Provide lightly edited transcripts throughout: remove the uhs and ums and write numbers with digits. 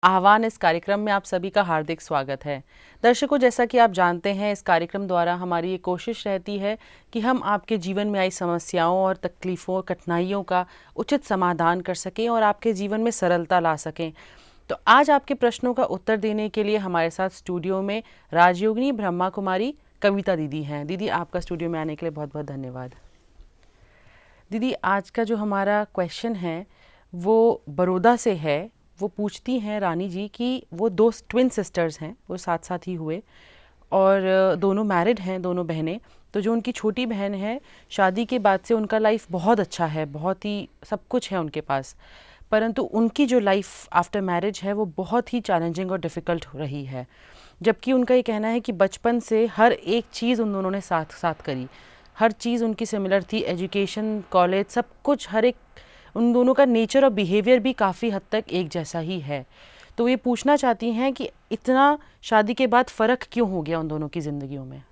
आह्वान इस कार्यक्रम में आप सभी का हार्दिक स्वागत है। दर्शकों, जैसा कि आप जानते हैं, इस कार्यक्रम द्वारा हमारी ये कोशिश रहती है कि हम आपके जीवन में आई समस्याओं और तकलीफ़ों कठिनाइयों का उचित समाधान कर सकें और आपके जीवन में सरलता ला सकें। तो आज आपके प्रश्नों का उत्तर देने के लिए हमारे साथ स्टूडियो में राजयोगिनी ब्रह्मा कुमारी कविता दीदी हैं। दीदी, आपका स्टूडियो में आने के लिए बहुत बहुत धन्यवाद। दीदी, आज का जो हमारा क्वेश्चन है वो बड़ौदा से है। वो पूछती हैं रानी जी कि वो दो ट्विन सिस्टर्स हैं, वो साथ साथ ही हुए और दोनों मैरिड हैं, दोनों बहनें। तो जो उनकी छोटी बहन है, शादी के बाद से उनका लाइफ बहुत अच्छा है, बहुत ही सब कुछ है उनके पास, परंतु उनकी जो लाइफ आफ्टर मैरिज है वो बहुत ही चैलेंजिंग और डिफ़िकल्ट रही है। जबकि उनका ये कहना है कि बचपन से हर एक चीज़ उन दोनों ने साथ साथ करी, हर चीज़ उनकी सिमिलर थी, एजुकेशन, कॉलेज, सब कुछ, हर एक उन दोनों का नेचर और बिहेवियर भी काफ़ी हद तक एक जैसा ही है। तो ये पूछना चाहती हैं कि इतना शादी के बाद फ़र्क क्यों हो गया उन दोनों की ज़िंदगियों में?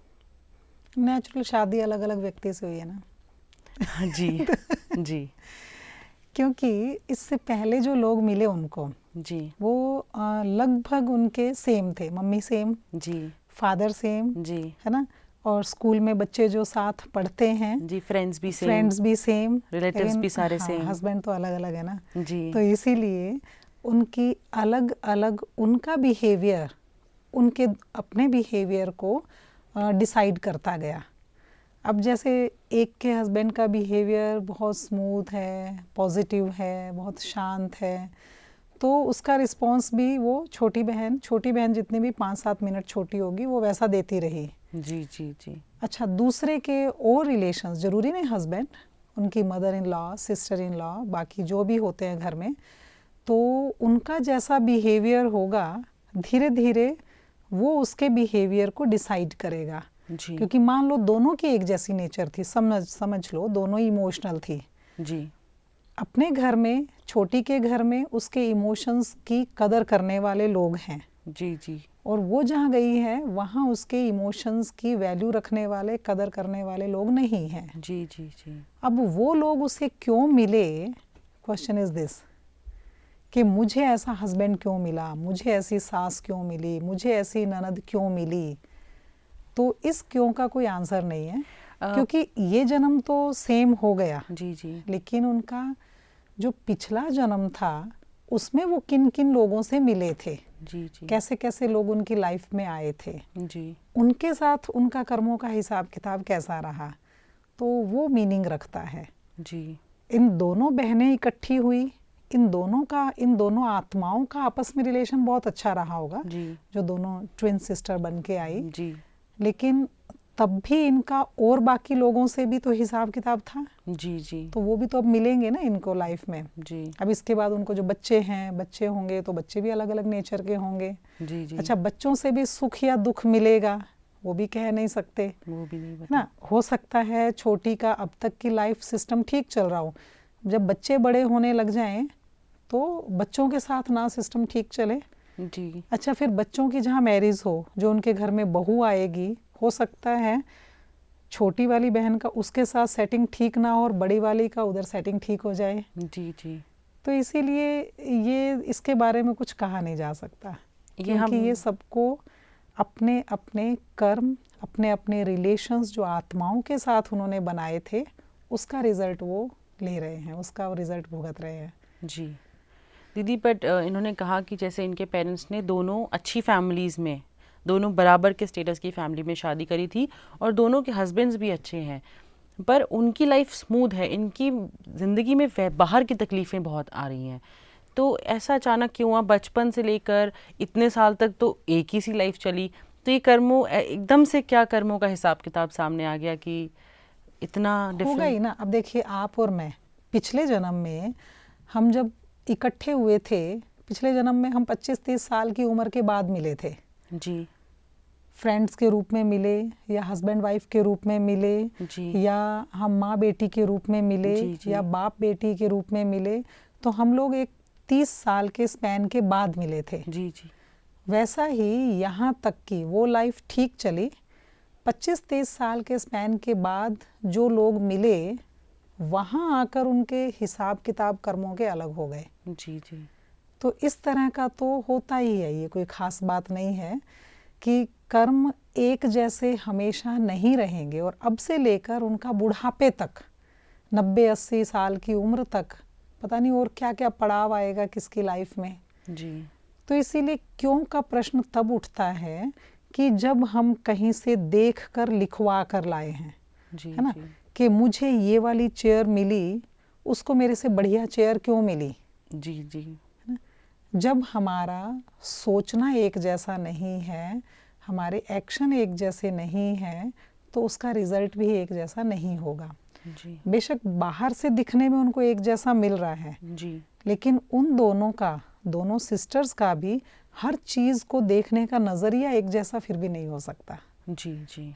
नेचुरल शादी अलग अलग व्यक्ति से हुई है ना। जी जी क्योंकि इससे पहले जो लोग मिले उनको जी वो लगभग उनके सेम थे। मम्मी सेम, जी फादर सेम, जी है ना। और स्कूल में बच्चे जो साथ पढ़ते हैं जी, फ्रेंड्स भी सेम, रिलेटिव्स भी सारे सेम। हस्बैंड तो अलग अलग है ना। जी तो इसीलिए उनकी अलग अलग उनका बिहेवियर उनके अपने बिहेवियर को डिसाइड करता गया। अब जैसे एक के हस्बैंड का बिहेवियर बहुत स्मूथ है, पॉजिटिव है, बहुत शांत है, तो उसका रिस्पॉन्स भी वो छोटी बहन जितनी भी 5-7 मिनट छोटी होगी वो वैसा देती रही। जी जी जी अच्छा, दूसरे के और रिलेशंस, ज़रूरी नहीं हस्बैंड, उनकी mother in law, sister in law, बाकी जो भी होते हैं घर में, तो उनका जैसा बिहेवियर होगा धीरे धीरे वो उसके बिहेवियर को डिसाइड करेगा। जी क्योंकि मान लो दोनों की एक जैसी नेचर थी, समझ लो दोनों इमोशनल थी। जी अपने घर में, छोटी के घर में उसके इमोशंस की कदर करने वाले लोग हैं, जी जी और वो जहाँ गई है वहाँ उसके इमोशंस की वैल्यू रखने वाले, कदर करने वाले लोग नहीं हैं। जी जी जी अब वो लोग उसे क्यों मिले, क्वेश्चन इज दिस, कि मुझे ऐसा हस्बैंड क्यों मिला, मुझे ऐसी सास क्यों मिली, मुझे ऐसी ननद क्यों मिली। तो इस क्यों का कोई आंसर नहीं है, क्योंकि ये जन्म तो सेम हो गया, जी जी लेकिन उनका जो पिछला जन्म था उसमें वो किन किन लोगों से मिले थे, जी जी कैसे कैसे लोग उनकी लाइफ में आए थे, जी उनके साथ उनका कर्मों का हिसाब किताब कैसा रहा, तो वो मीनिंग रखता है। जी इन दोनों बहनें इकट्ठी हुई, इन दोनों आत्माओं का आपस में रिलेशन बहुत अच्छा रहा होगा, जी जो दोनों ट्विन सिस्टर बन के आई। जी लेकिन तब भी इनका और बाकी लोगों से भी तो हिसाब किताब था, जी जी तो वो भी तो अब मिलेंगे ना इनको लाइफ में। जी अब इसके बाद उनको जो बच्चे होंगे तो बच्चे भी अलग अलग नेचर के होंगे। जी जी अच्छा, बच्चों से भी सुख या दुख मिलेगा वो भी कह नहीं सकते, वो भी नहीं है बता। ना। हो सकता है छोटी का अब तक की लाइफ सिस्टम ठीक चल रहा हो, जब बच्चे बड़े होने लग जाएं तो बच्चों के साथ ना सिस्टम ठीक चले। जी अच्छा, फिर बच्चों की जहाँ मैरिज हो, जो उनके घर में बहू आएगी, हो सकता है छोटी वाली बहन का उसके साथ सेटिंग ठीक ना हो और बड़ी वाली का उधर सेटिंग ठीक हो जाए। जी जी तो इसीलिए ये इसके बारे में कुछ कहा नहीं जा सकता, क्योंकि ये सबको अपने अपने कर्म, अपने अपने रिलेशंस जो आत्माओं के साथ उन्होंने बनाए थे, उसका रिजल्ट वो ले रहे हैं, उसका वो रिजल्ट भुगत रहे हैं। जी दीदी, बट इन्होंने कहा कि जैसे इनके पेरेंट्स ने दोनों अच्छी फैमिलीज़ में, दोनों बराबर के स्टेटस की फैमिली में शादी करी थी और दोनों के हस्बैंड्स भी अच्छे हैं, पर उनकी लाइफ स्मूथ है, इनकी ज़िंदगी में बाहर की तकलीफ़ें बहुत आ रही हैं। तो ऐसा अचानक क्यों हुआ? बचपन से लेकर इतने साल तक तो एक ही सी लाइफ चली, तो ये कर्मों एकदम से क्या कर्मों का हिसाब किताब सामने आ गया कि इतना होगा ही ना। अब देखिए, आप और मैं पिछले जन्म में हम जब इकट्ठे हुए थे, पिछले जन्म में हम 25-30 साल की उम्र के बाद मिले थे। जी फ्रेंड्स के रूप में मिले, या हस्बैंड वाइफ के रूप में मिले, जी या हम माँ बेटी के रूप में मिले, जी जी या बाप बेटी के रूप में मिले। तो हम लोग एक 30 साल के स्पैन के बाद मिले थे। जी जी वैसा ही यहाँ तक की वो लाइफ ठीक चली। 25-30 साल के स्पैन के बाद जो लोग मिले, वहाँ आकर उनके हिसाब किताब कर्मों के अलग हो गए। जी जी तो इस तरह का तो होता ही है, ये कोई ख़ास बात नहीं है कि कर्म एक जैसे हमेशा नहीं रहेंगे और अब से लेकर उनका बुढ़ापे तक 90-80 साल की उम्र तक पता नहीं और क्या क्या पड़ाव आएगा किसकी लाइफ में जी। तो इसीलिए क्यों का प्रश्न तब उठता है कि जब हम कहीं से देख कर लिखवा कर लाए हैं, जी, है ना, जी, कि मुझे ये वाली चेयर मिली, उसको मेरे से बढ़िया चेयर क्यों मिली। जी, जी, जब हमारा सोचना एक जैसा नहीं है, हमारे एक्शन एक जैसे नहीं हैं, तो उसका रिजल्ट भी एक जैसा नहीं होगा। जी, बेशक बाहर से दिखने में उनको एक जैसा मिल रहा है, जी, लेकिन उन दोनों का, दोनों सिस्टर्स का भी हर चीज़ को देखने का नज़रिया एक जैसा फिर भी नहीं हो सकता। जी, जी,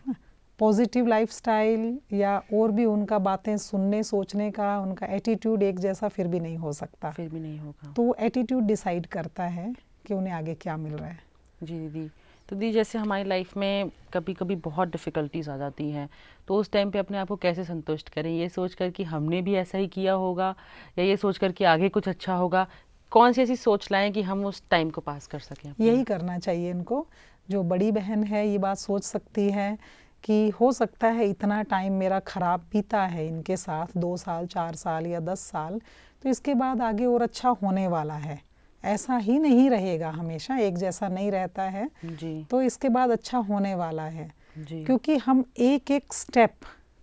पॉजिटिव लाइफस्टाइल या और भी उनका बातें सुनने सोचने का उनका एटीट्यूड एक जैसा फिर भी नहीं हो सकता। फिर भी नहीं होगा। तो वो एटीट्यूड डिसाइड करता है कि उन्हें आगे क्या मिल रहा है। जी दीदी, तो दीदी जैसे हमारी लाइफ में कभी कभी बहुत डिफ़िकल्टीज आ जाती हैं, तो उस टाइम पे अपने आप को कैसे संतुष्ट करें, ये सोच कर कि हमने भी ऐसा ही किया होगा या ये सोच कर कि आगे कुछ अच्छा होगा, कौन सी ऐसी सोच लाएं कि हम उस टाइम को पास कर सकें अपने यही आप? करना चाहिए इनको। जो बड़ी बहन है ये बात सोच सकती है कि हो सकता है इतना टाइम मेरा ख़राब बीता है इनके साथ, 2 साल 4 साल या 10 साल, तो इसके बाद आगे और अच्छा होने वाला है। ऐसा ही नहीं रहेगा, हमेशा एक जैसा नहीं रहता है, जी, तो इसके बाद अच्छा होने वाला है। जी, क्योंकि हम एक एक स्टेप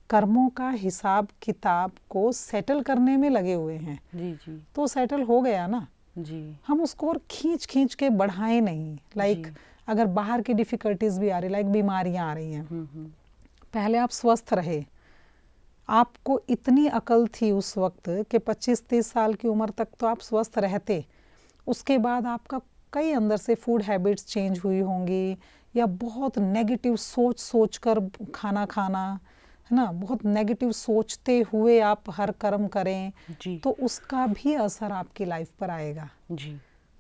कर्मों का हिसाब किताब को सेटल करने में लगे हुए हैं, जी, जी, तो सेटल हो गया ना, जी, हम उसको और खींच खींच के बढ़ाएं नहीं। लाइक जी, अगर बाहर की डिफ़िकल्टीज भी आ रही, लाइक बीमारियां आ रही हैं, पहले आप स्वस्थ रहे, आपको इतनी अकल थी उस वक्त कि 25-30 साल की उम्र तक तो आप स्वस्थ रहते, उसके बाद आपका कई अंदर से फूड हैबिट्स चेंज हुई होंगी या बहुत नेगेटिव सोच सोच कर खाना खाना, है ना, बहुत नेगेटिव सोचते हुए आप हर कर्म करें, जी, तो उसका भी असर आपकी लाइफ पर आएगा। जी,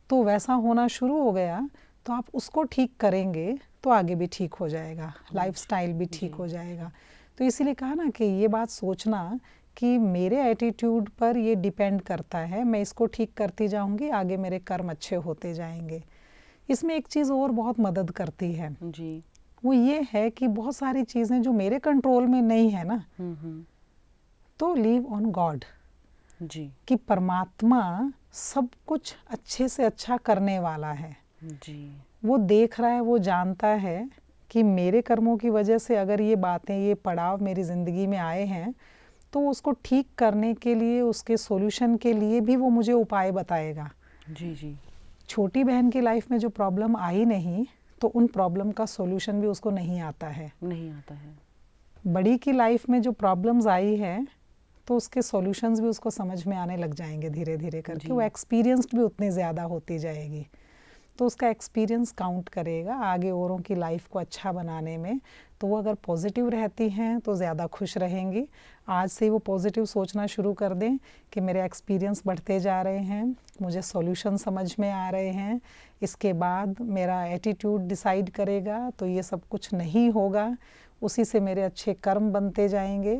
तो वैसा होना शुरू हो गया, तो आप उसको ठीक करेंगे तो आगे भी ठीक हो जाएगा, लाइफस्टाइल भी ठीक जी, हो जाएगा। तो इसीलिए कहा ना कि ये बात सोचना कि मेरे एटीट्यूड पर ये डिपेंड करता है, मैं इसको ठीक करती जाऊंगी, आगे मेरे कर्म अच्छे होते जाएंगे। इसमें एक चीज़ और बहुत मदद करती है, जी, वो ये है कि बहुत सारी चीज़ें जो मेरे कंट्रोल में नहीं है ना, तो लीव ऑन गॉड, जी, कि परमात्मा सब कुछ अच्छे से अच्छा करने वाला है। जी, वो देख रहा है, वो जानता है कि मेरे कर्मों की वजह से अगर ये बातें, ये पड़ाव मेरी ज़िंदगी में आए हैं, तो उसको ठीक करने के लिए, उसके सॉल्यूशन के लिए भी वो मुझे उपाय बताएगा। जी, जी, छोटी बहन की लाइफ में जो प्रॉब्लम आई नहीं, तो उन प्रॉब्लम का सॉल्यूशन भी उसको नहीं आता है। नहीं आता है। बड़ी की लाइफ में जो प्रॉब्लम्स आई है, तो उसके सॉल्यूशंस भी उसको समझ में आने लग जाएंगे धीरे धीरे करके, जी, वो एक्सपीरियंस्ड भी उतनी ज़्यादा होती जाएगी, तो उसका एक्सपीरियंस काउंट करेगा आगे औरों की लाइफ को अच्छा बनाने में। तो वो अगर पॉजिटिव रहती हैं तो ज़्यादा खुश रहेंगी। आज से वो पॉजिटिव सोचना शुरू कर दें कि मेरे एक्सपीरियंस बढ़ते जा रहे हैं, मुझे सॉल्यूशन समझ में आ रहे हैं, इसके बाद मेरा एटीट्यूड डिसाइड करेगा, तो ये सब कुछ नहीं होगा, उसी से मेरे अच्छे कर्म बनते जाएंगे।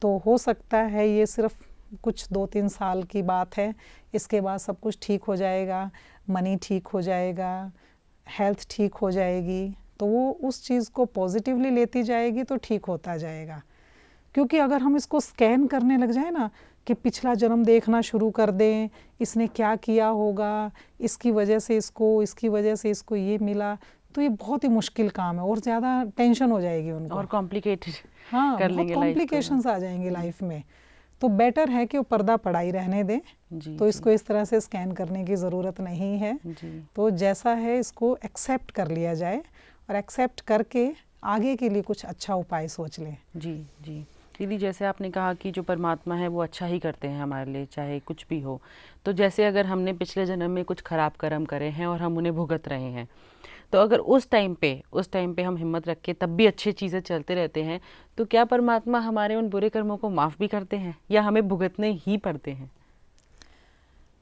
तो हो सकता है ये सिर्फ कुछ 2-3 साल की बात है, इसके बाद सब कुछ ठीक हो जाएगा, मनी ठीक हो जाएगा, हेल्थ ठीक हो जाएगी, तो वो उस चीज़ को पॉजिटिवली लेती जाएगी तो ठीक होता जाएगा। क्योंकि अगर हम इसको स्कैन करने लग जाए ना कि पिछला जन्म देखना शुरू कर दें, इसने क्या किया होगा, इसकी वजह से इसको ये मिला, तो ये बहुत ही मुश्किल काम है और ज़्यादा टेंशन हो जाएगी उनको और कॉम्प्लिकेटेड हाँ, कर बहुत लेंगे लाइफ को। कॉम्प्लिकेशंस आ जाएंगी लाइफ में। तो बेटर है कि वो पर्दा पड़ाई रहने दें। जी, तो जी, इसको इस तरह से स्कैन करने की ज़रूरत नहीं है। जी, तो जैसा है इसको एक्सेप्ट कर लिया जाए और एक्सेप्ट करके आगे के लिए कुछ अच्छा उपाय सोच लें। जी, जी। दीदी जैसे आपने कहा कि जो परमात्मा है वो अच्छा ही करते हैं हमारे लिए, चाहे कुछ भी हो। तो जैसे अगर हमने पिछले जन्म में कुछ खराब कर्म करे हैं और हम उन्हें भुगत रहे हैं, तो अगर उस टाइम पे हम हिम्मत रख के तब भी अच्छी चीज़ें चलते रहते हैं, तो क्या परमात्मा हमारे उन बुरे कर्मों को माफ़ भी करते हैं या हमें भुगतने ही पड़ते हैं?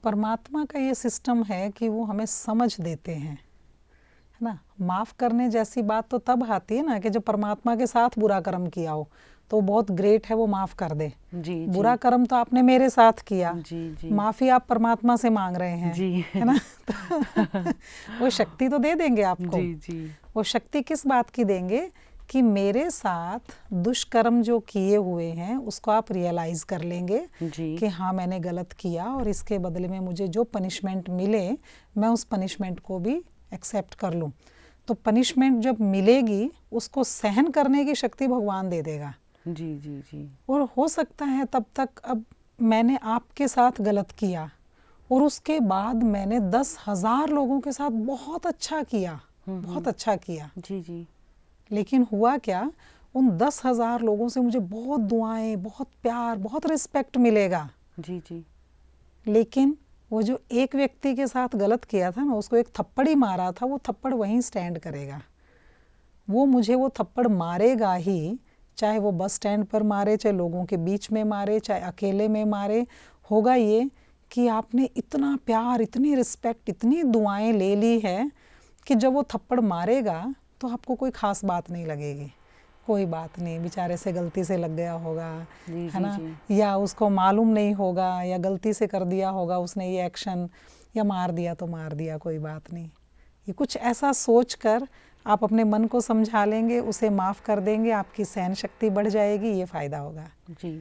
परमात्मा का ये सिस्टम है कि वो हमें समझ देते हैं, है ना। माफ़ करने जैसी बात तो तब आती है ना कि जब परमात्मा के साथ बुरा कर्म किया हो, तो बहुत ग्रेट है, वो माफ़ कर दे। जी, बुरा कर्म तो आपने मेरे साथ किया, जी, माफ़ी आप परमात्मा से मांग रहे हैं, जी, है ना। तो वो शक्ति तो दे देंगे आपको। जी, जी, वो शक्ति किस बात की देंगे कि मेरे साथ दुष्कर्म जो किए हुए हैं उसको आप रियलाइज़ कर लेंगे जी, कि हाँ मैंने गलत किया और इसके बदले में मुझे जो पनिशमेंट मिले मैं उस पनिशमेंट को भी एक्सेप्ट कर लूँ। तो पनिशमेंट जब मिलेगी उसको सहन करने की शक्ति भगवान दे देगा। जी, जी, जी, और हो सकता है तब तक अब मैंने आपके साथ गलत किया और उसके बाद मैंने 10,000 लोगों के साथ बहुत अच्छा किया, बहुत अच्छा किया, जी, जी, लेकिन हुआ क्या, उन 10,000 लोगों से मुझे बहुत दुआएं, बहुत प्यार, बहुत रिस्पेक्ट मिलेगा, जी, जी, लेकिन वो जो एक व्यक्ति के साथ गलत किया था ना, उसको एक थप्पड़ ही मारा था, वो थप्पड़ वहीं स्टैंड करेगा। वो मुझे वो थप्पड़ मारेगा ही, चाहे वो बस स्टैंड पर मारे, चाहे लोगों के बीच में मारे, चाहे अकेले में मारे। होगा ये कि आपने इतना प्यार, इतनी रिस्पेक्ट, इतनी दुआएं ले ली है कि जब वो थप्पड़ मारेगा तो आपको कोई ख़ास बात नहीं लगेगी, कोई बात नहीं, बेचारे से गलती से लग गया होगा, जी, है ना, जी, या उसको मालूम नहीं होगा, या गलती से कर दिया होगा उसने ये एक्शन, या मार दिया तो मार दिया, कोई बात नहीं। ये कुछ ऐसा सोच कर आप अपने मन को समझा लेंगे, उसे माफ़ कर देंगे, आपकी सहन शक्ति बढ़ जाएगी, ये फ़ायदा होगा। जी।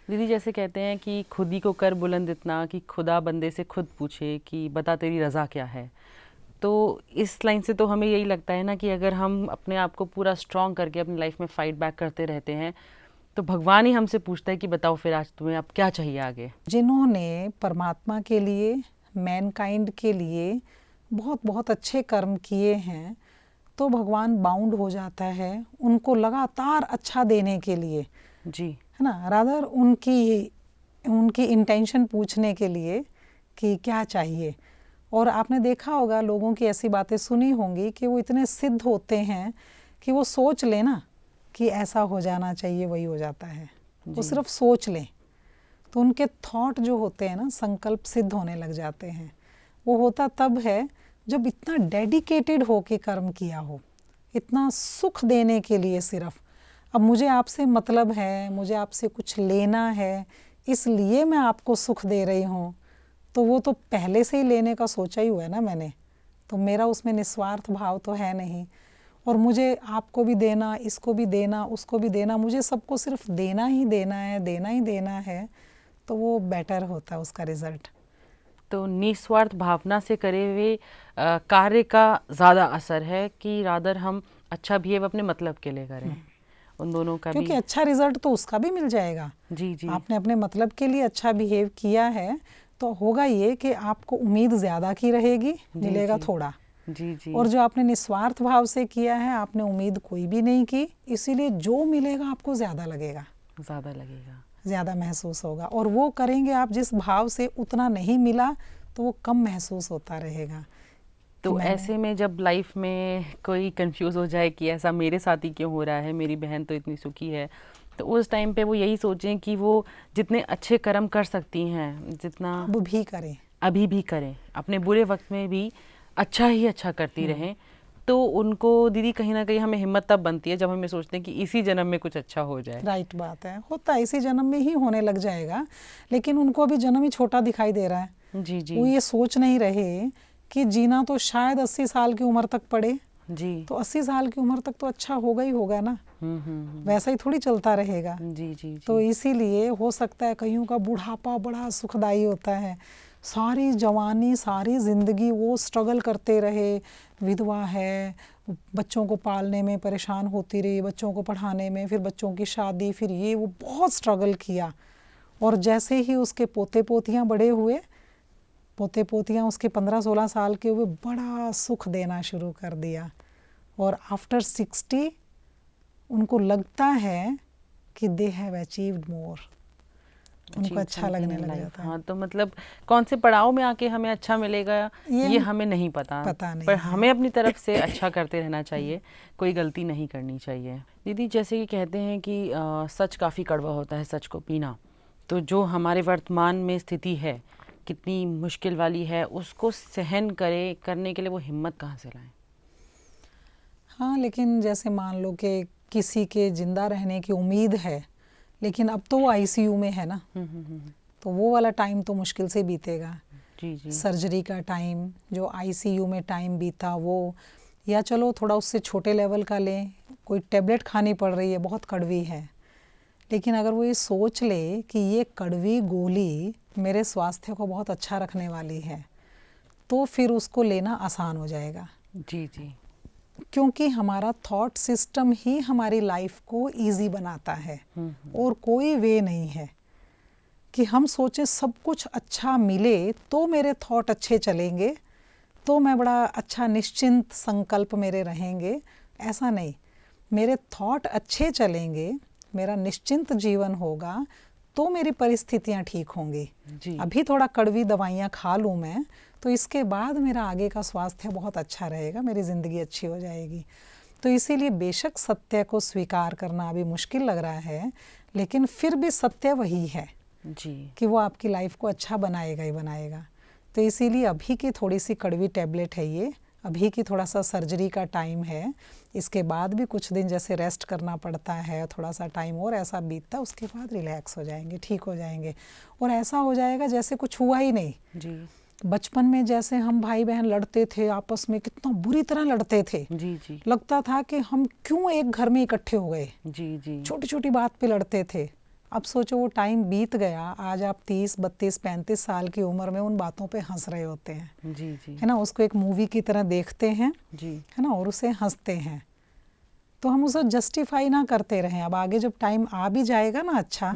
दीदी जैसे कहते हैं कि खुद ही को कर बुलंद इतना कि खुदा बंदे से खुद पूछे कि बता तेरी रज़ा क्या है। तो इस लाइन से तो हमें यही लगता है ना कि अगर हम अपने आप को पूरा स्ट्रॉन्ग करके अपनी लाइफ में फ़ाइट बैक करते रहते हैं तो भगवान ही हमसे पूछता है कि बताओ फिर आज तुम्हें अब क्या चाहिए आगे। जिन्होंने परमात्मा के लिए, मैनकाइंड के लिए बहुत बहुत अच्छे कर्म किए हैं, तो भगवान बाउंड हो जाता है उनको लगातार अच्छा देने के लिए, जी, है ना, रादर उनकी इंटेंशन पूछने के लिए कि क्या चाहिए। और आपने देखा होगा, लोगों की ऐसी बातें सुनी होंगी कि वो इतने सिद्ध होते हैं कि वो सोच लें ना कि ऐसा हो जाना चाहिए, वही हो जाता है। वो सिर्फ सोच लें तो उनके थॉट जो होते हैं ना, संकल्प सिद्ध होने लग जाते हैं। वो होता तब है जब इतना डेडिकेटेड हो के कर्म किया हो, इतना सुख देने के लिए सिर्फ, अब मुझे आपसे मतलब है, मुझे आपसे कुछ लेना है, इसलिए मैं आपको सुख दे रही हूँ, तो वो तो पहले से ही लेने का सोचा ही हुआ है ना मैंने, तो मेरा उसमें निस्वार्थ भाव तो है नहीं। और मुझे आपको भी देना, इसको भी देना, उसको भी देना, मुझे सबको सिर्फ देना ही देना है, देना ही देना है, तो वो बेटर होता है उसका रिजल्ट। तो निस्वार्थ भावना से करे हुए कार्य का ज़्यादा असर है कि रादर हम अच्छा बिहेव अपने मतलब के लिए करें, उन दोनों का क्योंकि भी। अच्छा रिजल्ट तो उसका भी मिल जाएगा। जी, जी, आपने अपने मतलब के लिए अच्छा बिहेव किया है तो होगा ये कि आपको उम्मीद ज़्यादा की रहेगी, मिलेगा जी, थोड़ा। जी, जी, और जो आपने निस्वार्थ भाव से किया है, आपने उम्मीद कोई भी नहीं की, इसीलिए जो मिलेगा आपको ज़्यादा लगेगा, ज़्यादा लगेगा। ज़्यादा महसूस होगा। और वो करेंगे आप जिस भाव से, उतना नहीं मिला तो वो कम महसूस होता रहेगा। तो ऐसे में जब लाइफ में कोई कंफ्यूज हो जाए कि ऐसा मेरे साथ ही क्यों हो रहा है, मेरी बहन तो इतनी सुखी है, तो उस टाइम पे वो यही सोचें कि वो जितने अच्छे कर्म कर सकती हैं, जितना अब भी करें। अभी भी करें, अपने बुरे वक्त में भी अच्छा ही अच्छा करती रहें। तो उनको दीदी कहीं ना कहीं हमें हिम्मत तब बनती है जब हम ये सोचते हैं कि इसी जन्म में कुछ अच्छा हो जाए। राइट बात है, होता है, इसी जन्म में ही होने लग जाएगा, लेकिन उनको अभी जन्म ही छोटा दिखाई दे रहा है। जी, जी, वो ये सोच नहीं रहे कि जीना तो शायद 80 साल की उम्र तक पड़े, जी, तो 80 साल की उम्र तक तो अच्छा होगा ही होगा ना, वैसा ही थोड़ी चलता रहेगा। जी, जी, तो जी, इसीलिए हो सकता है कईयों का बुढ़ापा बड़ा सुखदाई होता है, सारी जवानी, सारी ज़िंदगी वो स्ट्रगल करते रहे, विधवा है, बच्चों को पालने में परेशान होती रही, बच्चों को पढ़ाने में, फिर बच्चों की शादी, फिर ये वो बहुत स्ट्रगल किया। और जैसे ही उसके पोते पोतियाँ बड़े हुए, पोते पोतियाँ उसके 15-16 साल के हुए, बड़ा सुख देना शुरू कर दिया। और आफ्टर 60 उनको लगता है कि दे हैव अचीव्ड मोर, उनको अच्छा लगने लग जाता है। हाँ, तो मतलब कौन से पड़ाव में आके हमें अच्छा मिलेगा ये हमें नहीं पता नहीं पर है। हमें अपनी तरफ से अच्छा करते रहना चाहिए, कोई गलती नहीं करनी चाहिए। दीदी जैसे कि कहते हैं कि सच काफ़ी कड़वा होता है, सच को पीना, तो जो हमारे वर्तमान में स्थिति है कितनी मुश्किल वाली है, उसको सहन करने के लिए वो हिम्मत कहाँ से लाएं? हाँ, लेकिन जैसे मान लो कि किसी के ज़िंदा रहने की उम्मीद है, लेकिन अब तो वो आईसीयू में है ना, तो वो वाला टाइम तो मुश्किल से बीतेगा। जी जी। सर्जरी का टाइम, जो आईसीयू में टाइम बीता वो, या चलो थोड़ा उससे छोटे लेवल का लें, कोई टेबलेट खानी पड़ रही है, बहुत कड़वी है, लेकिन अगर वो ये सोच ले कि ये कड़वी गोली मेरे स्वास्थ्य को बहुत अच्छा रखने वाली है, तो फिर उसको लेना आसान हो जाएगा। जी जी। क्योंकि हमारा थॉट सिस्टम ही हमारी लाइफ को इजी बनाता है, और कोई वे नहीं है कि हम सोचें सब कुछ अच्छा मिले तो मेरे थॉट अच्छे चलेंगे, तो मैं बड़ा अच्छा निश्चिंत संकल्प मेरे रहेंगे। ऐसा नहीं, मेरे थॉट अच्छे चलेंगे, मेरा निश्चिंत जीवन होगा, तो मेरी परिस्थितियां ठीक होंगी। जी। अभी थोड़ा कड़वी दवाइयाँ खा लूँ मैं, तो इसके बाद मेरा आगे का स्वास्थ्य बहुत अच्छा रहेगा, मेरी ज़िंदगी अच्छी हो जाएगी। तो इसीलिए बेशक सत्य को स्वीकार करना अभी मुश्किल लग रहा है, लेकिन फिर भी सत्य वही है जी। कि वो आपकी लाइफ को अच्छा बनाएगा ही बनाएगा। तो इसीलिए अभी की थोड़ी सी कड़वी टैबलेट है ये, अभी की थोड़ा सा सर्जरी का टाइम है, इसके बाद भी कुछ दिन जैसे रेस्ट करना पड़ता है, थोड़ा सा टाइम और ऐसा बीतता है, उसके बाद रिलैक्स हो जाएंगे, ठीक हो जाएंगे, और ऐसा हो जाएगा जैसे कुछ हुआ ही नहीं। जी बचपन में जैसे हम भाई बहन लड़ते थे आपस में, कितना बुरी तरह लड़ते थे, जी। जी लगता था कि हम क्यों एक घर में इकट्ठे हो गए, जी। जी छोटी छोटी बात पे लड़ते थे। अब सोचो वो टाइम बीत गया, आज आप 30, 32, 35 साल की उम्र में उन बातों पे हंस रहे होते हैं, जी। जी है ना, उसको एक मूवी की तरह देखते हैं, जी। है ना, और उसे हंसते हैं। तो हम उसे जस्टिफाई ना करते रहें। अब आगे जब टाइम आ भी जाएगा ना अच्छा,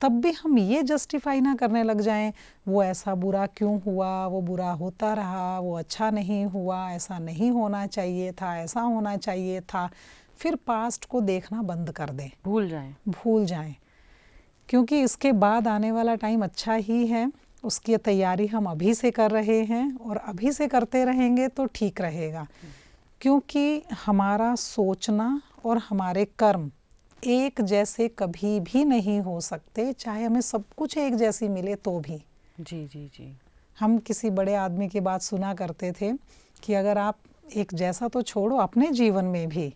तब भी हम ये जस्टिफाई ना करने लग जाएं, वो ऐसा बुरा क्यों हुआ, वो बुरा होता रहा, वो अच्छा नहीं हुआ, ऐसा नहीं होना चाहिए था, ऐसा होना चाहिए था। फिर पास्ट को देखना बंद कर दें, भूल जाएं, क्योंकि इसके बाद आने वाला टाइम अच्छा ही है, उसकी तैयारी हम अभी से कर रहे हैं, और अभी से करते रहेंगे तो ठीक रहेगा। क्योंकि हमारा सोचना और हमारे कर्म एक जैसे कभी भी नहीं हो सकते, चाहे हमें सब कुछ एक जैसी मिले तो भी। जी जी जी। हम किसी बड़े आदमी की बात सुना करते थे कि अगर आप एक जैसा तो छोड़ो, अपने जीवन में भी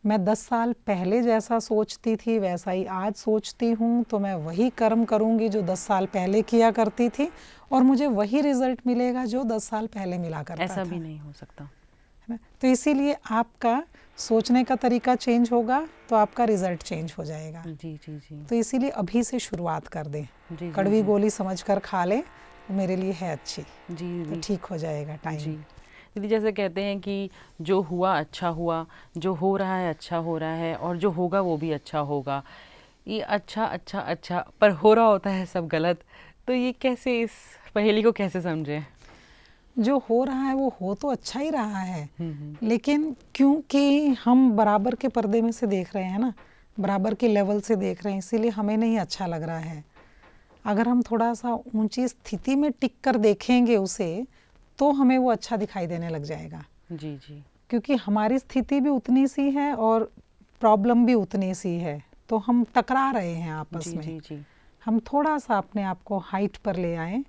मैं 10 साल पहले जैसा सोचती थी वैसा ही आज सोचती हूँ, तो मैं वही कर्म करूँगी जो 10 साल पहले किया करती थी, और मुझे वही रिजल्ट मिलेगा जो 10 साल पहले मिला करता था। ऐसा भी नहीं हो सकता, है ना। तो इसीलिए आपका सोचने का तरीका चेंज होगा तो आपका रिजल्ट चेंज हो जाएगा। जी जी जी। तो इसीलिए अभी से शुरुआत कर दें, जी कड़वी जी। गोली समझकर खा लें, वो मेरे लिए है अच्छी, जी तो जी। ठीक हो जाएगा टाइम। जी दीदी, जैसे कहते हैं कि जो हुआ अच्छा हुआ, जो हो रहा है अच्छा हो रहा है, और जो होगा वो भी अच्छा होगा। ये अच्छा अच्छा अच्छा पर हो रहा होता है सब गलत, तो ये कैसे, इस पहेली को कैसे समझें? जो हो रहा है वो हो तो अच्छा ही रहा है, लेकिन क्योंकि हम बराबर के पर्दे में से देख रहे हैं ना, बराबर के लेवल से देख रहे हैं, इसीलिए हमें नहीं अच्छा लग रहा है। अगर हम थोड़ा सा ऊंची स्थिति में टिक कर देखेंगे उसे, तो हमें वो अच्छा दिखाई देने लग जाएगा। जी जी। क्योंकि हमारी स्थिति भी उतनी सी है और प्रॉब्लम भी उतनी सी है, तो हम टकरा रहे हैं आपस जी में। जी जी। हम थोड़ा सा अपने आप को हाइट पर ले आएं,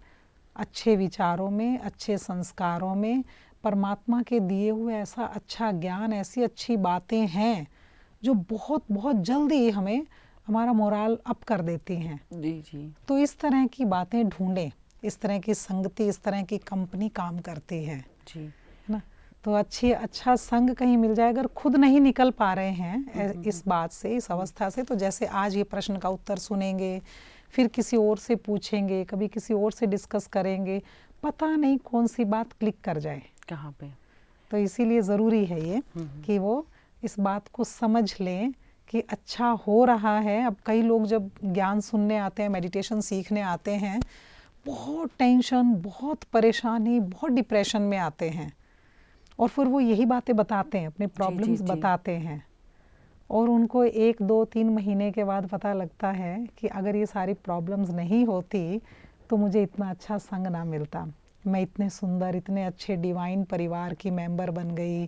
अच्छे विचारों में, अच्छे संस्कारों में, परमात्मा के दिए हुए ऐसा अच्छा ज्ञान, ऐसी अच्छी बातें हैं जो बहुत बहुत जल्दी हमें हमारा मोराल अप कर देती हैं। जी जी। तो इस तरह की बातें ढूंढें, इस तरह की संगति, इस तरह की कंपनी काम करती है जी। है ना। तो अच्छा संग कहीं मिल जाए, अगर खुद नहीं निकल पा रहे हैं इस बात से, इस अवस्था से, तो जैसे आज ये प्रश्न का उत्तर सुनेंगे, फिर किसी और से पूछेंगे, कभी किसी और से डिस्कस करेंगे, पता नहीं कौन सी बात क्लिक कर जाए कहाँ पे। तो इसीलिए ज़रूरी है ये कि वो इस बात को समझ लें कि अच्छा हो रहा है। अब कई लोग जब ज्ञान सुनने आते हैं, मेडिटेशन सीखने आते हैं, बहुत टेंशन, बहुत परेशानी, बहुत डिप्रेशन में आते हैं, और फिर वो यही बातें बताते हैं, अपने प्रॉब्लम्स बताते हैं, और उनको 1, 2, 3 महीने के बाद पता लगता है कि अगर ये सारी प्रॉब्लम्स नहीं होती तो मुझे इतना अच्छा संग ना मिलता, मैं इतने सुंदर, इतने अच्छे डिवाइन परिवार की मेंबर बन गई,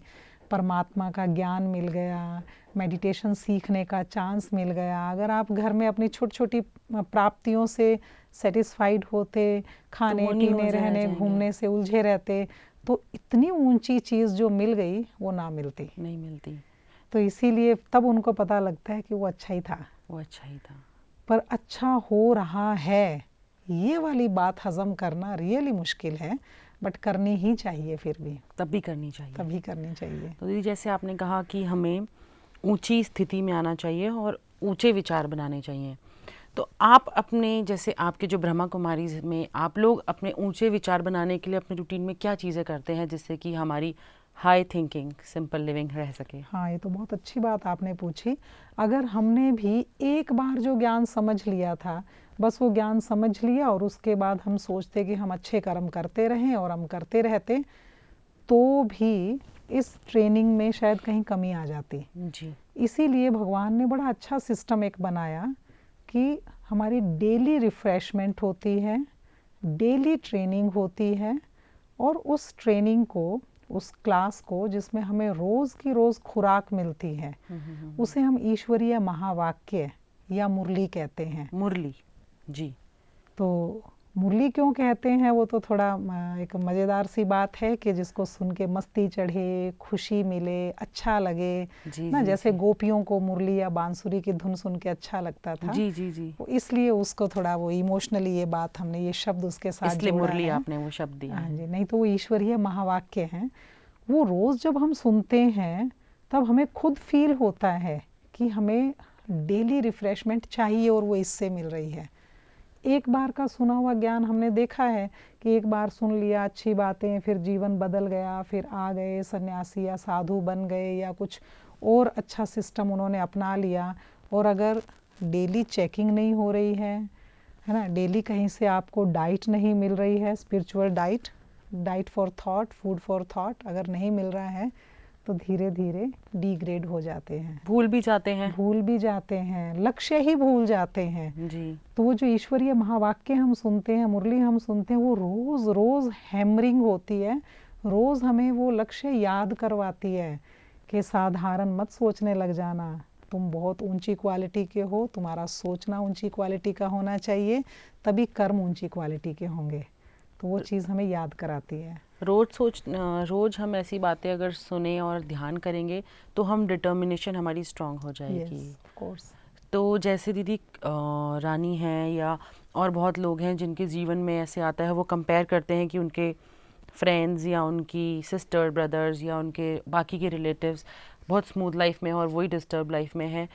परमात्मा का ज्ञान मिल गया, मेडिटेशन सीखने का चांस मिल गया। अगर आप घर में अपनी छोटी छोटी प्राप्तियों से सेटिस्फाइड होते, खाने पीने रहने घूमने से उलझे रहते, तो इतनी ऊंची चीज़ जो मिल गई वो ना मिलती, नहीं मिलती। तो इसीलिए तब उनको पता लगता है कि वो अच्छा ही था, वो अच्छा ही था। पर अच्छा हो रहा है, ये वाली बात हजम करना रियली मुश्किल है, बट करनी ही चाहिए। फिर भी तभी करनी चाहिए। तभी करनी चाहिए। तो दीदी जैसे आपने कहा कि हमें ऊंची स्थिति में आना चाहिए और ऊंचे विचार बनाने चाहिए, तो आप अपने, जैसे आपके जो ब्रह्मा कुमारी में आप लोग अपने ऊंचे विचार बनाने के लिए अपने रूटीन में क्या चीज़ें करते हैं जिससे कि हमारी हाई थिंकिंग, सिंपल लिविंग रह सके? हाँ, ये तो बहुत अच्छी बात आपने पूछी। अगर हमने भी एक बार जो ज्ञान समझ लिया था, बस वो ज्ञान समझ लिया और उसके बाद हम सोचते कि हम अच्छे कर्म करते रहें और हम करते रहते, तो भी इस ट्रेनिंग में शायद कहीं कमी आ जाती। जी। इसीलिए भगवान ने बड़ा अच्छा सिस्टम एक बनाया कि हमारी डेली रिफ्रेशमेंट होती है, डेली ट्रेनिंग होती है, और उस ट्रेनिंग को, उस क्लास को जिसमें हमें रोज़ की रोज़ खुराक मिलती है, उसे हम ईश्वरीय महावाक्य या मुरली कहते हैं। मुरली, जी। तो मुरली क्यों कहते हैं, वो तो थोड़ा एक मज़ेदार सी बात है कि जिसको सुन के मस्ती चढ़े, खुशी मिले, अच्छा लगे जी, ना। जी, जैसे जी। गोपियों को मुरली या बांसुरी की धुन सुन के अच्छा लगता था, जी, जी, जी। वो इसलिए उसको थोड़ा वो इमोशनली ये बात हमने ये शब्द उसके साथ इसलिए जोड़ा मुरली है। आपने वो शब्द दिया हाँ है। जी, नहीं तो वो ईश्वरीय महावाक्य हैं। वो रोज़ जब हम सुनते हैं तब हमें खुद फील होता है कि हमें डेली रिफ्रेशमेंट चाहिए और वो इससे मिल रही है। एक बार का सुना हुआ ज्ञान हमने देखा है कि एक बार सुन लिया अच्छी बातें, फिर जीवन बदल गया, फिर आ गए सन्यासी या साधु बन गए या कुछ और अच्छा सिस्टम उन्होंने अपना लिया। और अगर डेली चेकिंग नहीं हो रही है ना, डेली कहीं से आपको डाइट नहीं मिल रही है, spiritual diet, diet for thought, food for thought अगर नहीं मिल रहा है, तो धीरे धीरे डिग्रेड हो जाते हैं, भूल भी जाते हैं। लक्ष्य ही भूल जाते हैं। जी। तो वो जो ईश्वरीय महावाक्य हम सुनते हैं, मुरली हम सुनते हैं, वो रोज़ रोज़ हैमरिंग होती है, रोज़ हमें वो लक्ष्य याद करवाती है कि साधारण मत सोचने लग जाना, तुम बहुत ऊंची क्वालिटी के हो, तुम्हारा सोचना ऊंची क्वालिटी का होना चाहिए, तभी कर्म ऊंची क्वालिटी के होंगे। तो वो चीज़ हमें याद कराती है। रोज़ हम ऐसी बातें अगर सुने और ध्यान करेंगे तो हम डिटर्मिनेशन हमारी स्ट्रांग हो जाएगी। Of course. तो जैसे दीदी रानी हैं या और बहुत लोग हैं जिनके जीवन में ऐसे आता है, वो कंपेयर करते हैं कि उनके फ्रेंड्स या उनकी सिस्टर ब्रदर्स या उनके बाकी के रिलेटिव्स बहुत स्मूथ लाइफ में और वही डिस्टर्ब लाइफ में है।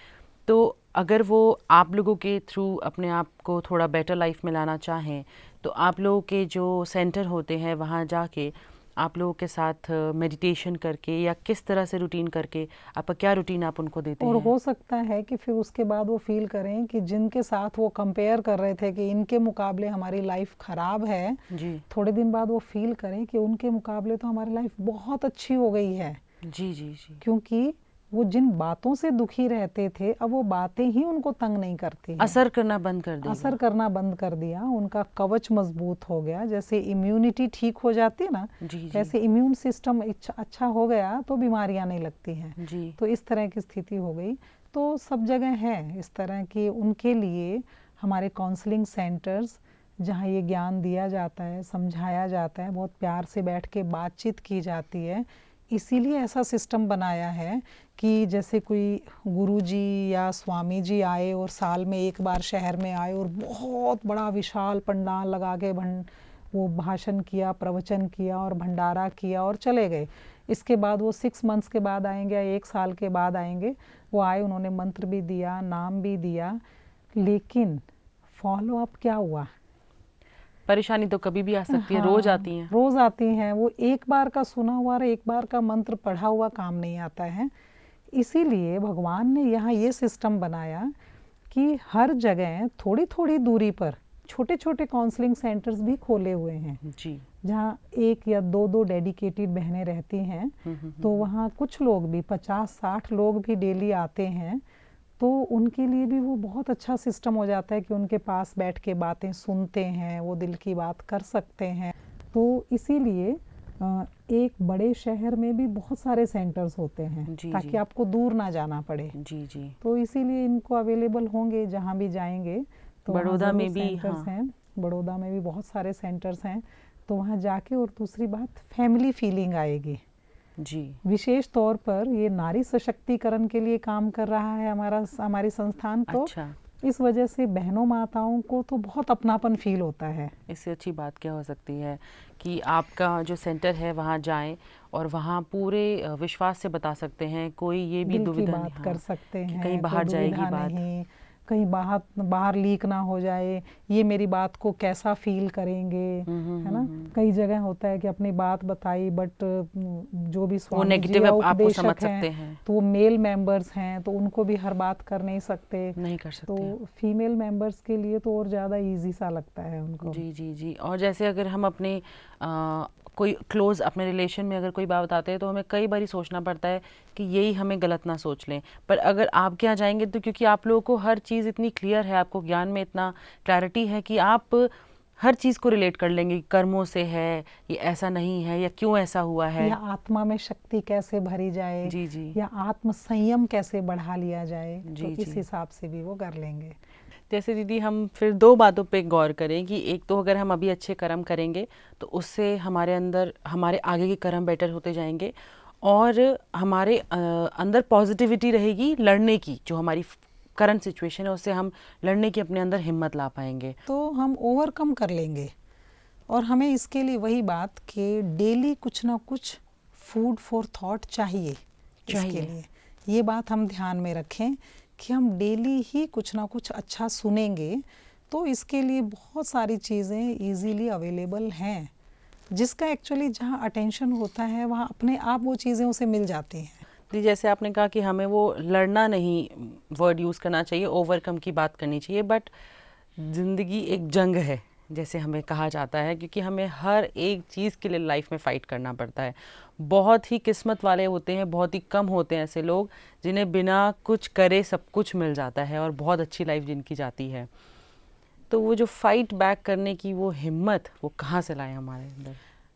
तो अगर वो आप लोगों के थ्रू अपने आप को थोड़ा बेटर लाइफ में लाना चाहें, तो आप लोगों के जो सेंटर होते हैं वहाँ जाके आप लोगों के साथ मेडिटेशन करके या किस तरह से रूटीन करके, आपका क्या रूटीन आप उनको देते और हैं? हो सकता है कि फिर उसके बाद वो फील करें कि जिनके साथ वो कंपेयर कर रहे थे कि इनके मुकाबले हमारी लाइफ ख़राब है, जी, थोड़े दिन बाद वो फील करें कि उनके मुकाबले तो हमारी लाइफ बहुत अच्छी हो गई है। जी, जी, जी। क्योंकि वो जिन बातों से दुखी रहते थे, अब वो बातें ही उनको तंग नहीं करती हैं। असर करना बंद कर देगा। असर करना बंद कर दिया, उनका कवच मजबूत हो गया। जैसे इम्यूनिटी ठीक हो जाती है ना, जी, जी, वैसे इम्यून सिस्टम अच्छा हो गया तो बीमारियां नहीं लगती हैं। जी। तो इस तरह की स्थिति हो गई। तो सब जगह है इस तरह की, उनके लिए हमारे काउंसलिंग सेंटर्स जहाँ ये ज्ञान दिया जाता है, समझाया जाता है, बहुत प्यार से बैठ के बातचीत की जाती है। इसीलिए ऐसा सिस्टम बनाया है कि जैसे कोई गुरुजी या स्वामी जी आए और साल में एक बार शहर में आए और बहुत बड़ा विशाल पंडाल लगा के वो भाषण किया, प्रवचन किया और भंडारा किया और चले गए। इसके बाद वो 6 मंथ्स के बाद आएंगे या 1 साल के बाद आएंगे। वो आए, उन्होंने मंत्र भी दिया, नाम भी दिया, लेकिन फॉलो अप क्या हुआ? परेशानी तो कभी भी आ सकती है, हाँ, रोज आती हैं। रोज आती हैं। वो एक बार का सुना हुआ और एक बार का मंत्र पढ़ा हुआ काम नहीं आता है। इसीलिए भगवान ने यहाँ ये सिस्टम बनाया कि हर जगह थोड़ी थोड़ी दूरी पर छोटे छोटे काउंसलिंग सेंटर्स भी खोले हुए हैं, जी। जहाँ 1 या 2 डेडिकेटेड बहनें रहती हैं। तो वहाँ कुछ लोग भी 50-60 लोग भी डेली आते हैं। तो उनके लिए भी वो बहुत अच्छा सिस्टम हो जाता है कि उनके पास बैठ के बातें सुनते हैं, वो दिल की बात कर सकते हैं। तो इसीलिए एक बड़े शहर में भी बहुत सारे सेंटर्स होते हैं, जी, ताकि जी। आपको दूर ना जाना पड़े। जी, जी। तो इसीलिए इनको अवेलेबल होंगे जहाँ भी जाएंगे। तो वहाँ बड़ौदा ज़रूर में भी, सेंटर्स हाँ। हैं, बड़ौदा में भी बहुत सारे सेंटर्स हैं। तो वहाँ जाके, और दूसरी बात फैमिली फीलिंग आएगी। जी। विशेष तौर पर ये नारी सशक्तिकरण के लिए काम कर रहा है हमारी संस्थान। तो अच्छा। इस वजह से बहनों माताओं को तो बहुत अपनापन फील होता है। इससे अच्छी बात क्या हो सकती है कि आपका जो सेंटर है वहाँ जाएं और वहाँ पूरे विश्वास से बता सकते हैं, कोई ये भी दिल की दुविधा बात नहीं, कर हाँ, सकते कि हैं, कहीं कोई बाहर जाएगी दुविधा बात। नहीं, कहीं बाहर लीक ना हो जाए, ये मेरी बात को कैसा फील करेंगे, है ना। कई जगह होता है कि अपनी बात बताई बट जो भी वो स्वामी जी नेगेटिव या आपको समझ उपदेशक सकते हैं हैं, तो वो मेल मेंबर्स हैं तो उनको भी हर बात कर नहीं सकते, नहीं कर सकते। तो फीमेल मेंबर्स के लिए तो और ज़्यादा इजी सा लगता है उनको। जी जी जी। और जैसे अगर हम अपने कोई क्लोज़ अपने रिलेशन में अगर कोई बात बताते हैं तो हमें कई बार सोचना पड़ता है कि यही हमें गलत ना सोच लें, पर अगर आपके यहाँ जाएंगे तो क्योंकि आप लोगों को हर चीज़ इतनी क्लियर है, आपको ज्ञान में इतना क्लैरिटी है कि आप हर चीज़ को रिलेट कर लेंगे, कर्मों से है, ये ऐसा नहीं है, या क्यों ऐसा हुआ है, या आत्मा में शक्ति कैसे भरी जाए, जी जी या आत्म संयम कैसे बढ़ा लिया जाए, तो जी इस जी। हिसाब से भी वो कर लेंगे। जैसे दीदी हम फिर दो बातों पे गौर करें कि एक तो अगर हम अभी अच्छे कर्म करेंगे तो उससे हमारे अंदर हमारे आगे के कर्म बेटर होते जाएंगे, और हमारे अंदर पॉजिटिविटी रहेगी लड़ने की, जो हमारी करंट सिचुएशन है उससे हम लड़ने की अपने अंदर हिम्मत ला पाएंगे, तो हम ओवरकम कर लेंगे। और हमें इसके लिए वही बात कि डेली कुछ ना कुछ फूड फॉर थॉट चाहिए। इसके लिए ये बात हम ध्यान में रखें कि हम डेली ही कुछ ना कुछ अच्छा सुनेंगे, तो इसके लिए बहुत सारी चीज़ें इजीली अवेलेबल हैं, जिसका एक्चुअली जहाँ अटेंशन होता है वहाँ अपने आप वो चीज़ें उसे मिल जाती हैं। जी। जैसे आपने कहा कि हमें वो लड़ना नहीं वर्ड यूज़ करना चाहिए, ओवरकम की बात करनी चाहिए, बट ज़िंदगी एक जंग है जैसे हमें कहा जाता है, क्योंकि हमें हर एक चीज़ के लिए लाइफ में फ़ाइट करना पड़ता है। बहुत ही किस्मत वाले होते हैं, बहुत ही कम होते हैं ऐसे लोग जिन्हें बिना कुछ करे सब कुछ मिल जाता है और बहुत अच्छी लाइफ जिनकी जाती है। तो वो जो फाइट बैक करने की वो हिम्मत, वो कहाँ से लाए हमारे अंदर?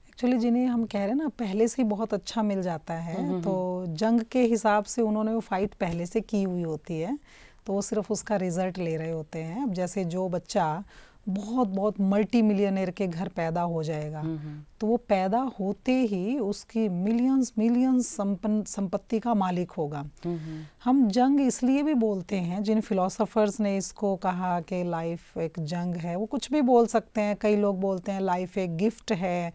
एक्चुअली जिन्हें हम कह रहे हैं ना पहले से ही बहुत अच्छा मिल जाता है, तो जंग के हिसाब से उन्होंने वो फाइट पहले से की हुई होती है, तो वो सिर्फ उसका रिजल्ट ले रहे होते हैं। अब जैसे जो बच्चा बहुत बहुत मल्टी मिलियनेयर के घर पैदा हो जाएगा, तो वो पैदा होते ही उसकी मिलियंस मिलियंस संपत्ति का मालिक होगा। हम जंग इसलिए भी बोलते हैं, जिन फिलोसोफर्स ने इसको कहा कि लाइफ एक जंग है, वो कुछ भी बोल सकते हैं। कई लोग बोलते हैं लाइफ एक गिफ्ट है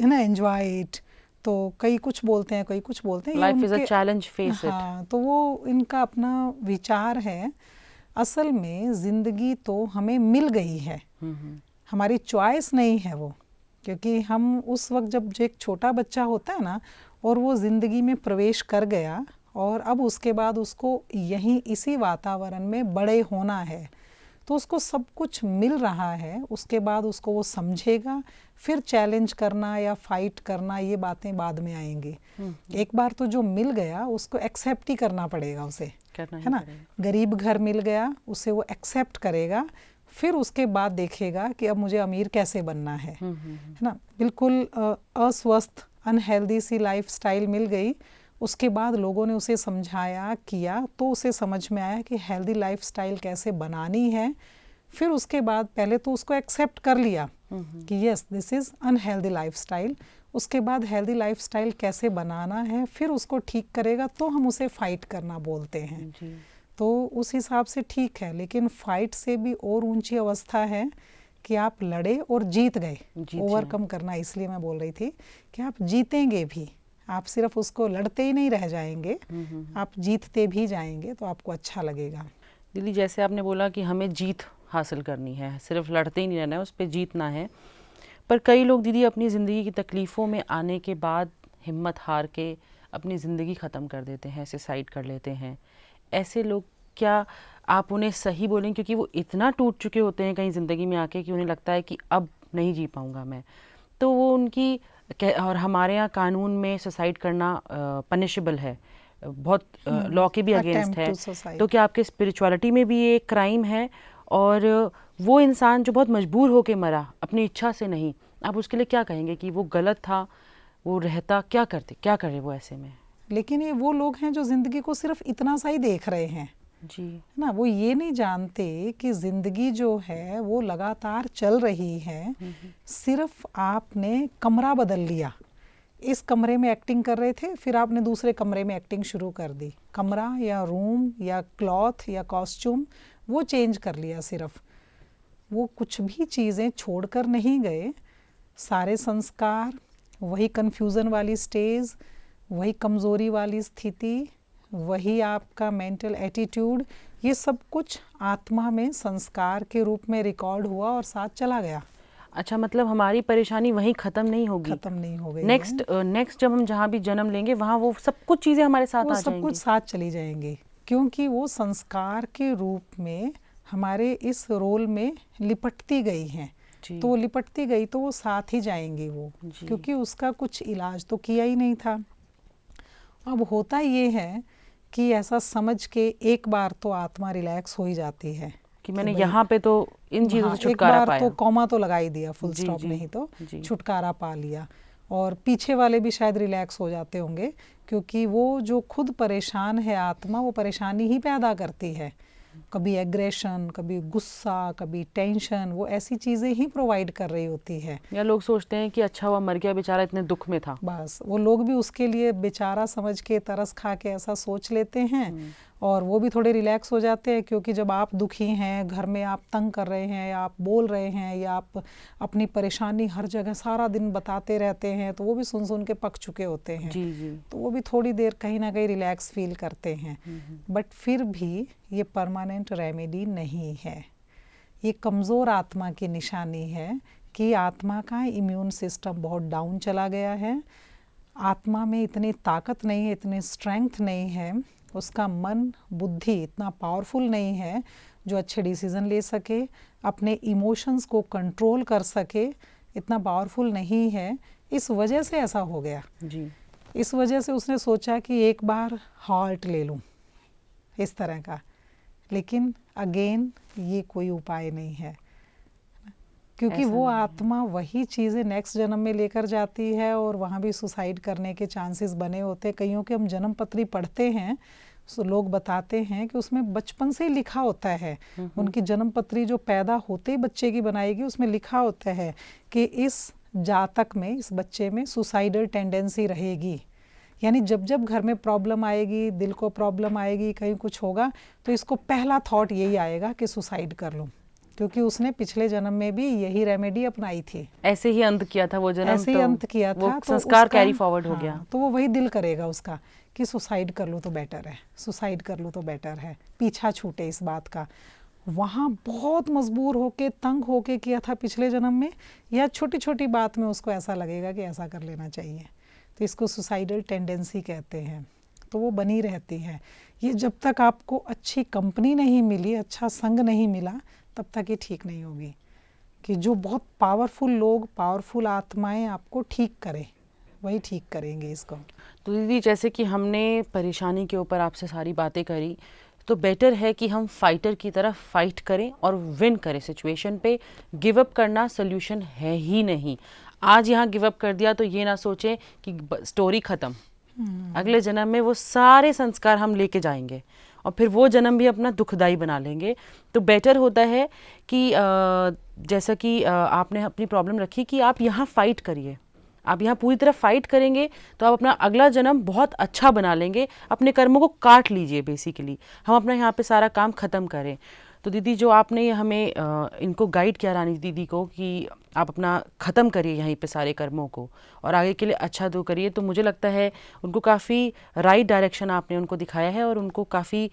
ना, एंजॉय इट, तो कई कुछ बोलते हैं, कई कुछ बोलते हैं life is a challenge, face it. हाँ, तो वो इनका अपना विचार है। असल में ज़िंदगी तो हमें मिल गई है, हमारी चॉइस नहीं है वो, क्योंकि हम उस वक्त जब जो एक छोटा बच्चा होता है ना और वो ज़िंदगी में प्रवेश कर गया और अब उसके बाद उसको यहीं इसी वातावरण में बड़े होना है, तो उसको सब कुछ मिल रहा है। उसके बाद उसको वो समझेगा, फिर चैलेंज करना या फाइट करना ये बातें बाद में आएंगी। एक बार तो जो मिल गया उसको एक्सेप्ट ही करना पड़ेगा उसे, है ना। गरीब घर मिल गया, उसे वो एक्सेप्ट करेगा, फिर उसके बाद देखेगा कि अब मुझे अमीर कैसे बनना है ना। बिल्कुल अस्वस्थ अनहेल्दी सी लाइफस्टाइल मिल गई, उसके बाद लोगों ने उसे समझाया किया तो उसे समझ में आया कि हेल्दी लाइफस्टाइल कैसे बनानी है। फिर उसके बाद पहले तो उसको एक्सेप्ट कर लिया कि yes this is unhealthy lifestyle, उसके बाद हेल्दी लाइफस्टाइल कैसे बनाना है, फिर उसको ठीक करेगा, तो हम उसे फाइट करना बोलते हैं जी। तो उस हिसाब से ठीक है, लेकिन फाइट से भी और ऊंची अवस्था है कि आप लड़े और जीत गए। ओवरकम करना इसलिए मैं बोल रही थी कि आप जीतेंगे भी, आप सिर्फ उसको लड़ते ही नहीं रह जाएंगे, आप जीतते भी जाएंगे, तो आपको अच्छा लगेगा। दीदी जैसे आपने बोला कि हमें जीत हासिल करनी है, सिर्फ लड़ते ही नहीं रहना है, उस पर जीतना है, पर कई लोग दीदी अपनी ज़िंदगी की तकलीफ़ों में आने के बाद हिम्मत हार के अपनी ज़िंदगी ख़त्म कर देते हैं, सुसाइड कर लेते हैं। ऐसे लोग क्या आप उन्हें सही बोलें, क्योंकि वो इतना टूट चुके होते हैं कहीं ज़िंदगी में आके कि उन्हें लगता है कि अब नहीं जी पाऊँगा मैं, तो वो उनकी, और हमारे यहाँ कानून में सुसाइड करना पनिशेबल है, बहुत लॉ के भी अगेंस्ट है, तो क्या आपके स्पिरिचुअलिटी में भी ये एक क्राइम है? और वो इंसान जो बहुत मजबूर होके मरा अपनी इच्छा से नहीं, आप उसके लिए क्या कहेंगे कि वो गलत था, वो रहता क्या करते, क्या करे वो ऐसे में? लेकिन ये वो लोग हैं जो ज़िंदगी को सिर्फ इतना सा ही देख रहे हैं जी ना, वो ये नहीं जानते कि ज़िंदगी जो है वो लगातार चल रही है। सिर्फ आपने कमरा बदल लिया, इस कमरे में एक्टिंग कर रहे थे, फिर आपने दूसरे कमरे में एक्टिंग शुरू कर दी। कमरा या रूम या क्लॉथ या कॉस्ट्यूम वो चेंज कर लिया सिर्फ। वो कुछ भी चीज़ें छोड़कर नहीं गए, सारे संस्कार, वही कन्फ्यूज़न वाली स्टेज, वही कमज़ोरी वाली स्थिति, वही आपका मेंटल एटीट्यूड, ये सब कुछ आत्मा में संस्कार के रूप में रिकॉर्ड हुआ और साथ चला गया। अच्छा, मतलब हमारी परेशानी वहीं ख़त्म नहीं होगी, ख़त्म नहीं हो गई। नेक्स्ट जब हम जहाँ भी जन्म लेंगे वहाँ वो सब कुछ चीज़ें हमारे साथ आ जाएंगी, सब कुछ साथ चली जाएंगी, क्योंकि वो संस्कार के रूप में हमारे इस रोल में लिपटती गई हैं। तो वो लिपटती गई तो वो साथ ही जाएंगी वो, क्योंकि उसका कुछ इलाज तो किया ही नहीं था। अब होता ये है कि ऐसा समझ के एक बार तो आत्मा रिलैक्स हो ही जाती है कि मैंने यहाँ पे तो इन चीज़ों से छुटकारा पाया, तो कॉमा तो लगा ही दिया, फुल स्टॉप नहीं तो छुटकारा पा लिया। और पीछे वाले भी शायद रिलैक्स हो जाते होंगे, क्योंकि वो जो खुद परेशान है आत्मा, वो परेशानी ही पैदा करती है। कभी एग्रेशन, कभी गुस्सा, कभी टेंशन, वो ऐसी चीज़ें ही प्रोवाइड कर रही होती है। या लोग सोचते हैं कि अच्छा हुआ मर गया बेचारा, इतने दुख में था, बस वो लोग भी उसके लिए बेचारा समझ के तरस खा के ऐसा सोच लेते हैं, और वो भी थोड़े रिलैक्स हो जाते हैं। क्योंकि जब आप दुखी हैं, घर में आप तंग कर रहे हैं, या आप बोल रहे हैं, या आप अपनी परेशानी हर जगह सारा दिन बताते रहते हैं, तो वो भी सुन सुन के पक चुके होते हैं। तो वो भी थोड़ी देर कहीं ना कहीं रिलैक्स फील करते हैं। बट फिर भी ये परमानेंट रेमेडी नहीं है। ये कमज़ोर आत्मा की निशानी है कि आत्मा का इम्यून सिस्टम बहुत डाउन चला गया है, आत्मा में इतनी ताकत नहीं है, इतनी स्ट्रेंथ नहीं है, उसका मन बुद्धि इतना पावरफुल नहीं है जो अच्छे डिसीज़न ले सके, अपने इमोशंस को कंट्रोल कर सके, इतना पावरफुल नहीं है। इस वजह से ऐसा हो गया जी। इस वजह से उसने सोचा कि एक बार हॉल्ट ले लूं, इस तरह का। लेकिन अगेन ये कोई उपाय नहीं है, क्योंकि वो आत्मा वही चीज़ें नेक्स्ट जन्म में लेकर जाती है, और वहाँ भी सुसाइड करने के चांसेस बने होते हैं। कईयों के हम जन्म पत्री पढ़ते हैं, तो लोग बताते हैं कि उसमें बचपन से ही लिखा होता है, उनकी जन्म पत्री जो पैदा होते ही बच्चे की बनाएगी, उसमें लिखा होता है कि इस जातक में, इस बच्चे में सुसाइडल टेंडेंसी रहेगी। यानी जब जब घर में प्रॉब्लम आएगी, दिल को प्रॉब्लम आएगी, कहीं कुछ होगा, तो इसको पहला थॉट यही आएगा कि सुसाइड कर लूँ, क्योंकि उसने पिछले जन्म में भी यही रेमेडी अपनाई थी। ऐसे ही अंत किया था वो जन्म, ऐसे ही अंत किया था, वो संस्कार कैरी फॉरवर्ड हो गया। तो वो वही दिल करेगा उसका कि सुसाइड कर लूँ तो बेटर है, सुसाइड कर लूँ तो बेटर है, पीछा छूटे इस बात का। वहाँ बहुत मजबूर होके, तंग होके किया था पिछले जन्म में, या छोटी छोटी बात में उसको ऐसा लगेगा कि ऐसा कर लेना चाहिए, तो इसको सुसाइडल टेंडेंसी कहते हैं। तो वो बनी रहती है। ये जब तक आपको अच्छी कंपनी नहीं मिली, अच्छा संग नहीं मिला, तब तक ये ठीक नहीं होगी। कि जो बहुत पावरफुल लोग, पावरफुल आत्माएं आपको ठीक करें, वही ठीक करेंगे इसको। तो दीदी, जैसे कि हमने परेशानी के ऊपर आपसे सारी बातें करी, तो बेटर है कि हम फाइटर की तरह फाइट करें और विन करें सिचुएशन पे। गिव अप करना सोल्यूशन है ही नहीं। आज यहाँ गिव अप कर दिया तो ये ना सोचें कि स्टोरी ख़त्म, अगले जन्म में वो सारे संस्कार हम लेके जाएंगे और फिर वो जन्म भी अपना दुखदाई बना लेंगे। तो बेटर होता है कि जैसा कि आपने अपनी प्रॉब्लम रखी कि आप यहाँ फ़ाइट करिए, आप यहाँ पूरी तरह फाइट करेंगे तो आप अपना अगला जन्म बहुत अच्छा बना लेंगे। अपने कर्मों को काट लीजिए, बेसिकली हम अपना यहाँ पे सारा काम ख़त्म करें। तो दीदी, जो आपने हमें इनको गाइड किया, रानी दीदी को, कि आप अपना ख़त्म करिए यहीं पे सारे कर्मों को और आगे के लिए अच्छा दो करिए, तो मुझे लगता है उनको काफ़ी राइट डायरेक्शन आपने उनको दिखाया है और उनको काफ़ी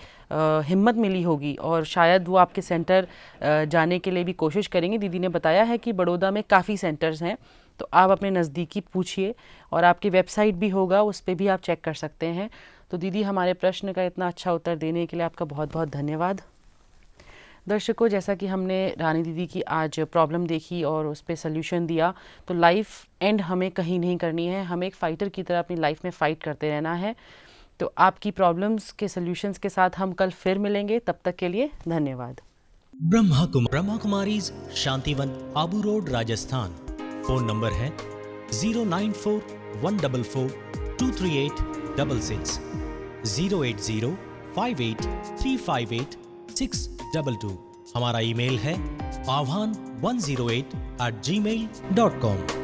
हिम्मत मिली होगी और शायद वो आपके सेंटर जाने के लिए भी कोशिश करेंगे। दीदी ने बताया है कि बड़ौदा में काफ़ी सेंटर्स हैं, तो आप अपने नज़दीकी पूछिए और आपकी वेबसाइट भी होगा, उस पर भी आप चेक कर सकते हैं। तो दीदी, हमारे प्रश्न का इतना अच्छा उत्तर देने के लिए आपका बहुत बहुत धन्यवाद। दर्शकों, जैसा कि हमने रानी दीदी की आज प्रॉब्लम देखी और उस पर सल्यूशन दिया, तो लाइफ एंड हमें कहीं नहीं करनी है, हमें एक फ़ाइटर की तरह अपनी लाइफ में फ़ाइट करते रहना है। तो आपकी प्रॉब्लम्स के सल्यूशंस के साथ हम कल फिर मिलेंगे, तब तक के लिए धन्यवाद। Brahma Kumaris, Shantivan, Abu road, Rajasthan. Phone number है 09414423866, 08058358622। हमारा ईमेल है avan108@gmail.com।